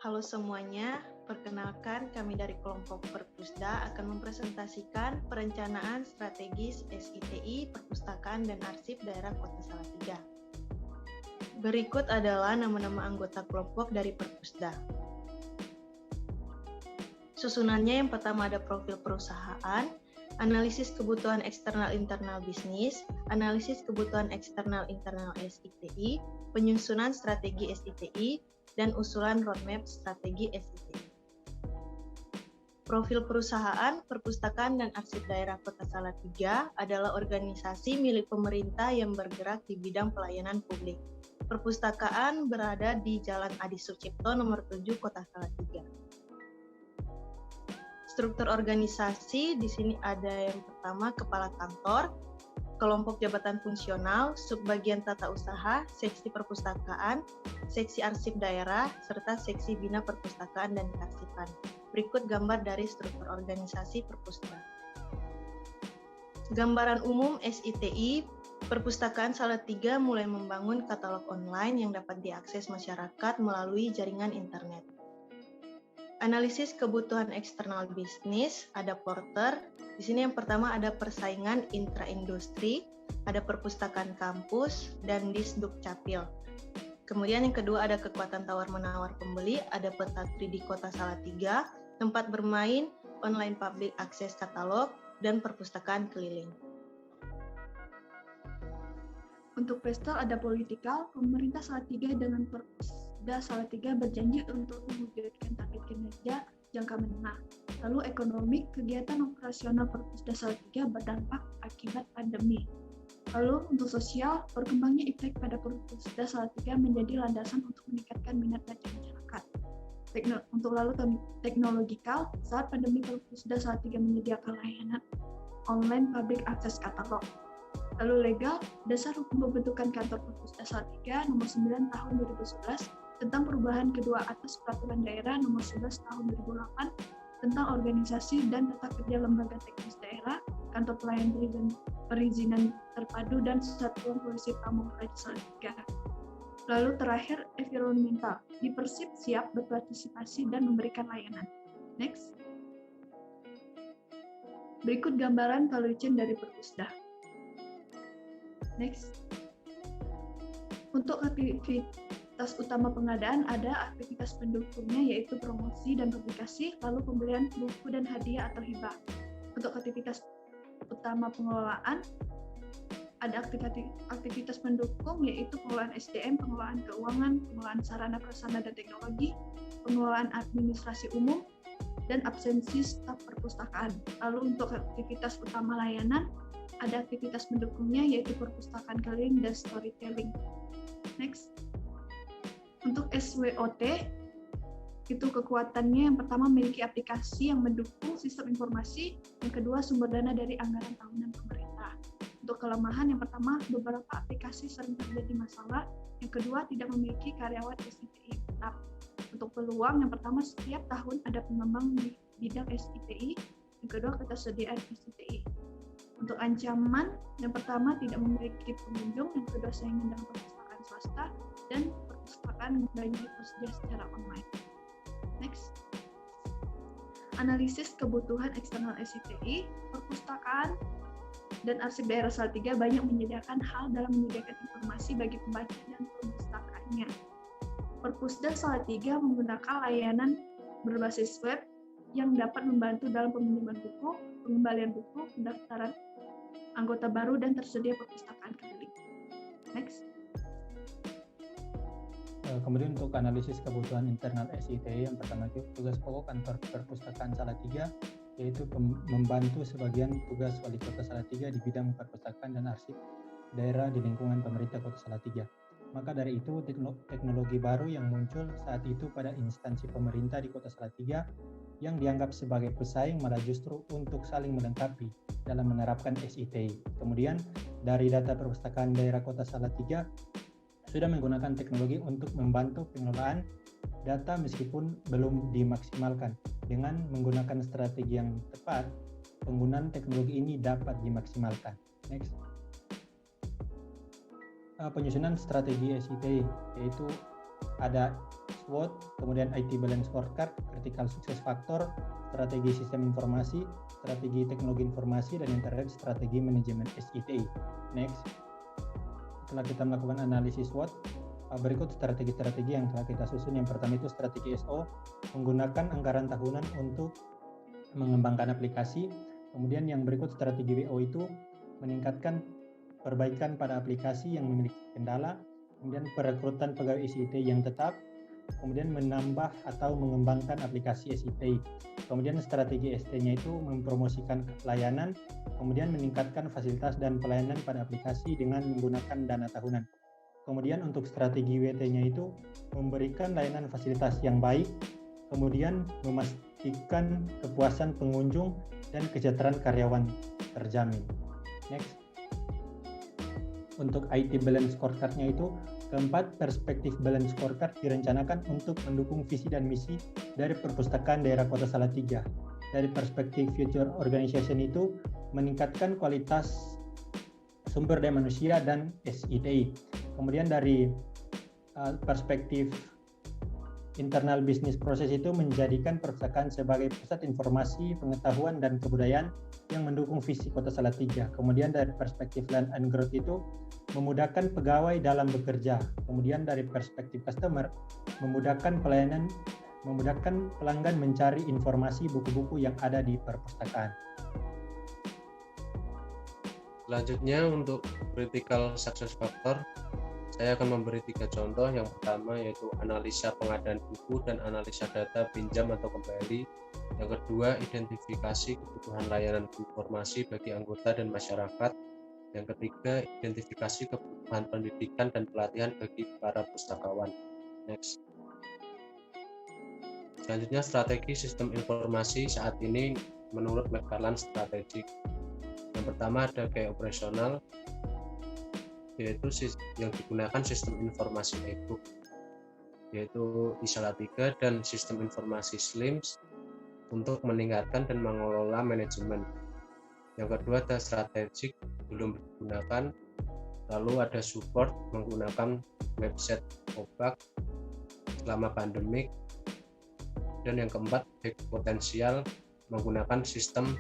Halo semuanya, perkenalkan kami dari kelompok Perpusda akan mempresentasikan perencanaan strategis SITI, Perpustakaan dan Arsip Daerah Kota Salatiga. Berikut adalah nama-nama anggota kelompok dari Perpusda. Susunannya yang pertama ada profil perusahaan, analisis kebutuhan eksternal internal bisnis, analisis kebutuhan eksternal internal SITI, penyusunan strategi SITI, dan usulan roadmap strategi SITI. Profil perusahaan, Perpustakaan dan Arsip Daerah Kota Salatiga adalah organisasi milik pemerintah yang bergerak di bidang pelayanan publik. Perpustakaan berada di Jalan Adi Sucipto nomor 7 Kota Salatiga. Struktur organisasi di sini ada yang pertama kepala kantor, kelompok jabatan fungsional, subbagian tata usaha, seksi perpustakaan, seksi arsip daerah, serta seksi bina perpustakaan dan kearsipan. Berikut gambar dari struktur organisasi Perpusda. Gambaran umum SITI, Perpustakaan Salatiga mulai membangun katalog online yang dapat diakses masyarakat melalui jaringan internet. Analisis kebutuhan eksternal bisnis, ada porter. Di sini yang pertama ada persaingan intraindustri, ada perpustakaan kampus, dan disduk capil. Kemudian yang kedua ada kekuatan tawar-menawar pembeli, ada peta 3D Kota Salatiga, tempat bermain, online public access katalog, dan perpustakaan keliling. Untuk pesta ada politikal, pemerintah Salatiga dengan Perpusda Salatiga berjanji untuk mewujudkan target kinerja jangka menengah. Lalu ekonomi, kegiatan operasional Perpusda Salatiga berdampak akibat pandemi. Lalu untuk sosial, berkembangnya iptek pada Perpusda Salatiga menjadi landasan untuk meningkatkan minat baca masyarakat. Untuk lalu teknologikal, saat pandemi Perpusda Salatiga menyediakan layanan online public access katalog. Lalu legal, dasar hukum pembentukan kantor Perpusda Salatiga nomor 9 tahun 2011 tentang perubahan kedua atas peraturan daerah nomor 11 tahun 2008 tentang organisasi dan tata kerja lembaga teknis daerah, kantor pelayanan perizinan terpadu dan satuan polisi pamung praja Salatiga. Lalu terakhir environmental, di Persib siap berpartisipasi dan memberikan layanan. Next. Berikut gambaran valuation dari Perpusda. Next. Untuk aktivitas utama pengadaan ada aktivitas pendukungnya yaitu promosi dan publikasi, lalu pembelian buku dan hadiah atau hibah. Untuk aktivitas utama pengelolaan ada aktivitas pendukung yaitu pengelolaan SDM, pengelolaan keuangan, pengelolaan sarana prasarana dan teknologi, pengelolaan administrasi umum, dan absensi staf perpustakaan. Lalu untuk aktivitas utama layanan ada aktivitas pendukungnya yaitu perpustakaan keliling dan storytelling. Next. Untuk SWOT, itu kekuatannya yang pertama memiliki aplikasi yang mendukung sistem informasi, yang kedua sumber dana dari anggaran tahunan pemerintah. Untuk kelemahan yang pertama beberapa aplikasi sering terjadi masalah, yang kedua tidak memiliki karyawan SITI tetap. Untuk peluang yang pertama setiap tahun ada pengembang di bidang SITI, yang kedua ketersediaan SITI. Untuk ancaman, yang pertama tidak memiliki pengunjung, yang kedua saingan dengan perpustakaan swasta, dan perpustakaan banyak tersedia secara online. Next. Analisis kebutuhan eksternal SITI, perpustakaan dan arsip daerah Salatiga banyak menyediakan hal dalam menyediakan informasi bagi pembaca dan perpustakaannya. Perpusda Salatiga menggunakan layanan berbasis web yang dapat membantu dalam peminjaman buku, pengembalian buku, pendaftaran anggota baru, dan tersedia perpustakaan keliling. Next. Kemudian untuk analisis kebutuhan internal SITI, yang pertama itu tugas pokok kantor Perpustakaan Salatiga, yaitu membantu sebagian tugas Wali Kota Salatiga di bidang perpustakaan dan arsip daerah di lingkungan pemerintah Kota Salatiga. Maka dari itu teknologi baru yang muncul saat itu pada instansi pemerintah di Kota Salatiga yang dianggap sebagai pesaing malah justru untuk saling melengkapi dalam menerapkan SITI. Kemudian dari data perpustakaan daerah Kota Salatiga sudah menggunakan teknologi untuk membantu pengelolaan data meskipun belum dimaksimalkan. Dengan menggunakan strategi yang tepat, penggunaan teknologi ini dapat dimaksimalkan. Next. Penyusunan strategi SITI, yaitu ada SWOT, kemudian IT Balance Scorecard, Critical Success Factor, strategi sistem informasi, strategi teknologi informasi, dan yang terakhir strategi manajemen SITI. Next. Setelah kita melakukan analisis SWOT, berikut strategi-strategi yang telah kita susun. Yang pertama itu strategi SO, menggunakan anggaran tahunan untuk mengembangkan aplikasi. Kemudian yang berikut strategi WO itu meningkatkan perbaikan pada aplikasi yang memiliki kendala, kemudian perekrutan pegawai SITI yang tetap, kemudian menambah atau mengembangkan aplikasi SITI. Kemudian strategi ST-nya itu mempromosikan layanan, kemudian meningkatkan fasilitas dan pelayanan pada aplikasi dengan menggunakan dana tahunan. Kemudian untuk strategi WT-nya itu memberikan layanan fasilitas yang baik, kemudian memastikan kepuasan pengunjung dan kesejahteraan karyawan terjamin. Next. Untuk IT Balance Scorecard-nya itu, keempat, perspektif Balance Scorecard direncanakan untuk mendukung visi dan misi dari Perpustakaan Daerah Kota Salatiga. Dari perspektif Future Organization itu, meningkatkan kualitas sumber daya manusia dan SITI. Kemudian dari perspektif internal business process itu menjadikan perpustakaan sebagai pusat informasi, pengetahuan, dan kebudayaan yang mendukung visi Kota Salatiga. Kemudian dari perspektif land and growth itu memudahkan pegawai dalam bekerja. Kemudian dari perspektif customer, memudahkan pelanggan mencari informasi buku-buku yang ada di perpustakaan. Selanjutnya untuk critical success factor, saya akan memberi 3 contoh. Yang pertama yaitu analisa pengadaan buku dan analisa data pinjam atau kembali. Yang kedua, identifikasi kebutuhan layanan informasi bagi anggota dan masyarakat. Yang ketiga, identifikasi kebutuhan pendidikan dan pelatihan bagi para pustakawan. Next. Selanjutnya, strategi sistem informasi saat ini menurut McFarland Strategic. Yang pertama ada gaya operasional, yaitu yang digunakan sistem informasi e-book, yaitu di Salatiga, dan sistem informasi SLIMS untuk meningkatkan dan mengelola manajemen. Yang kedua ada strategik, belum digunakan. Lalu ada support, menggunakan website OBAK selama pandemik. Dan yang keempat, potensial, menggunakan sistem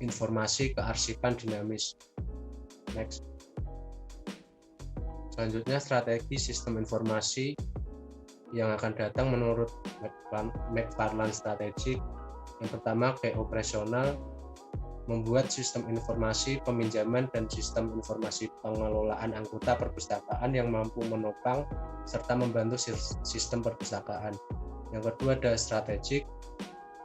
informasi kearsipan dinamis. Next. Selanjutnya strategi sistem informasi yang akan datang menurut McFarland Strategic. Yang pertama, gaya operasional, membuat sistem informasi peminjaman dan sistem informasi pengelolaan anggota perpustakaan yang mampu menopang serta membantu sistem perpustakaan. Yang kedua ada strategik,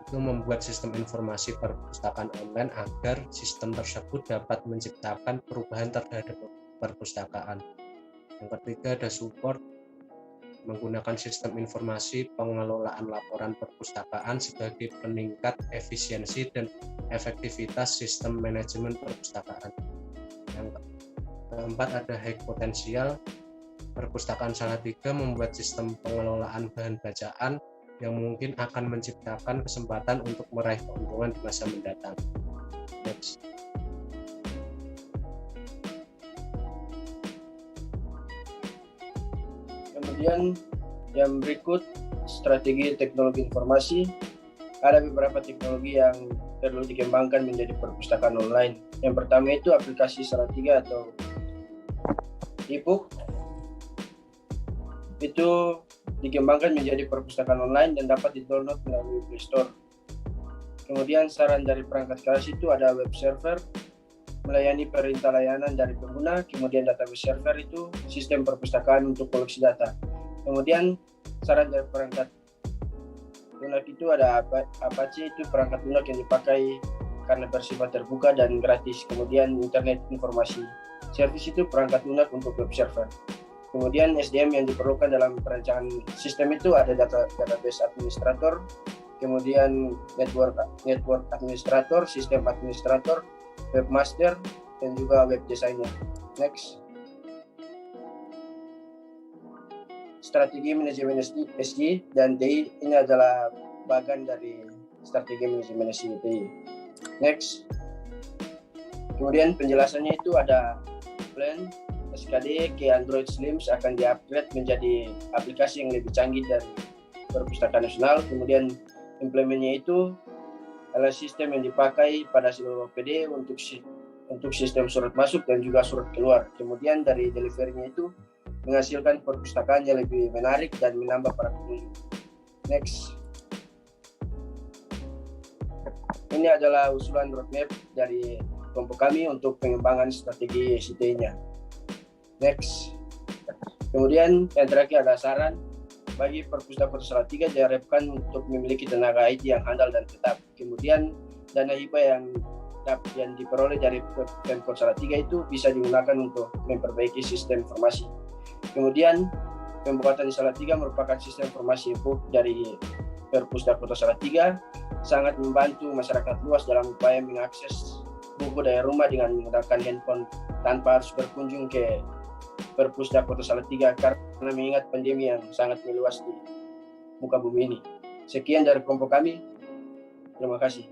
itu membuat sistem informasi perpustakaan online agar sistem tersebut dapat menciptakan perubahan terhadap perpustakaan. Yang ketiga ada support, menggunakan sistem informasi pengelolaan laporan perpustakaan sebagai peningkat efisiensi dan efektivitas sistem manajemen perpustakaan. Yang keempat ada high potensial, Perpustakaan Salatiga membuat sistem pengelolaan bahan bacaan yang mungkin akan menciptakan kesempatan untuk meraih keuntungan di masa mendatang. Next. Kemudian yang berikut strategi teknologi informasi. Ada beberapa teknologi yang perlu dikembangkan menjadi perpustakaan online. Yang pertama itu aplikasi Salatiga atau e-book. Itu dikembangkan menjadi perpustakaan online dan dapat di-download melalui Play Store. Kemudian saran dari perangkat keras itu ada web server, melayani perintah layanan dari pengguna. Kemudian database server itu sistem perpustakaan untuk koleksi data. Kemudian saran dari perangkat lunak itu ada Apache, itu perangkat lunak yang dipakai karena bersifat terbuka dan gratis. Kemudian internet informasi service itu perangkat lunak untuk web server. Kemudian SDM yang diperlukan dalam perancangan sistem itu ada database administrator, kemudian network administrator, sistem administrator, webmaster, dan juga web designer. Next. Strategi manajemen SG dan TI ini adalah bagian dari strategi manajemen SG TI. Next. Kemudian penjelasannya itu ada plan, SKD ke Android Slims akan di-upgrade menjadi aplikasi yang lebih canggih dari Perpustakaan Nasional. Kemudian implementnya itu adalah sistem yang dipakai pada seluruh OPD untuk sistem surat masuk dan juga surat keluar. Kemudian dari delivery-nya itu menghasilkan perpustakaan yang lebih menarik dan menambah para pengunjung. Next. Ini adalah usulan roadmap dari kelompok kami untuk pengembangan strategi ICT-nya. Next. Kemudian yang terakhir ada saran bagi Perpustakaan Kota Salatiga diharapkan untuk memiliki tenaga IT yang handal dan tetap. Kemudian dana hibah yang diperoleh dari Pemkot Salatiga itu bisa digunakan untuk memperbaiki sistem informasi. Kemudian pembuatan di Salatiga merupakan sistem informasi e-book dari Perpustakaan Kota Salatiga sangat membantu masyarakat luas dalam upaya mengakses buku dari rumah dengan menggunakan handphone tanpa harus berkunjung ke Perpustakaan Kota Salatiga karena mengingat pandemi yang sangat meluas di muka bumi ini. Sekian dari kelompok kami. Terima kasih.